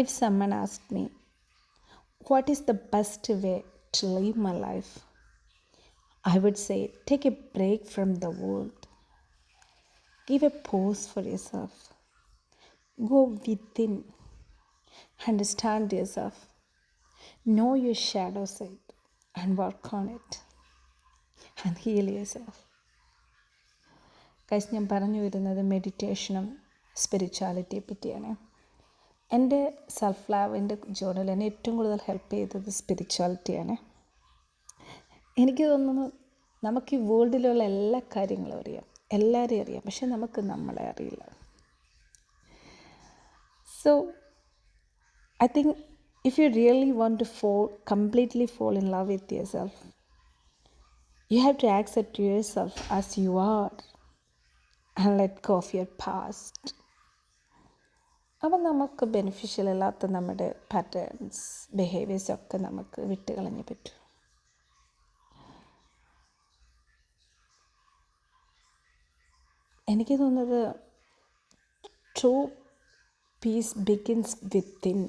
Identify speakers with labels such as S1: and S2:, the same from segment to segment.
S1: If someone asked me, what is the best way to live my life? I would say take a break from the world. Give a pause for yourself. Go within. Understand yourself. Know your shadow side and work on it. And heal yourself. Guys, ഞാൻ പറഞ്ഞു വരുന്നത് മെഡിറ്റേഷനും സ്പിരിച്വാലിറ്റിയെ പറ്റിയാണ്. എൻ്റെ self ലവിൻ്റെ ജേർണിയിൽ എന്നെ ഏറ്റവും കൂടുതൽ help ചെയ്തത് സ്പിരിച്വാലിറ്റിയാണ്. എനിക്ക് തോന്നുന്നു നമുക്ക് ഈ വേൾഡിലുള്ള എല്ലാ കാര്യങ്ങളും അറിയാം, എല്ലാവരെയും അറിയാം, പക്ഷെ നമുക്ക് നമ്മളെ അറിയില്ല. So I think if you really want to completely fall in love with yourself, you have to accept yourself as you are and let go of your past. അപ്പം നമുക്ക് ബെനിഫിഷ്യൽ അല്ലാത്ത നമ്മുടെ പാറ്റേൺസ്, ബിഹേവിയേഴ്സൊക്കെ നമുക്ക് വിട്ടുകളഞ്ഞേ പറ്റൂ. എനിക്ക് തോന്നുന്നത് ട്രൂ പീസ് ബിഗിൻസ് വിത്തിൻ.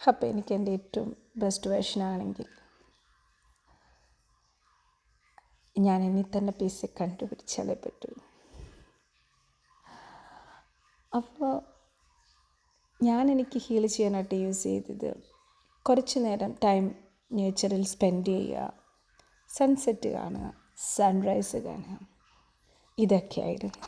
S1: അപ്പോൾ എനിക്ക് എൻ്റെ ഏറ്റവും ബെസ്റ്റ് വേർഷനാണെങ്കിൽ ഞാൻ എന്നിൽ തന്നെ പീസ് കണ്ടുപിടിച്ചാലേ പറ്റൂ. അപ്പോൾ എനിക്ക് ഹീൽ ചെയ്യാനായിട്ട് യൂസ് ചെയ്തത് കുറച്ച് നേരം ടൈം നേച്ചറിൽ സ്പെൻഡ് ചെയ്യുക, സൺസെറ്റ് കാണുക, സൺറൈസ് കാണുക, ഇതൊക്കെയായിരുന്നു.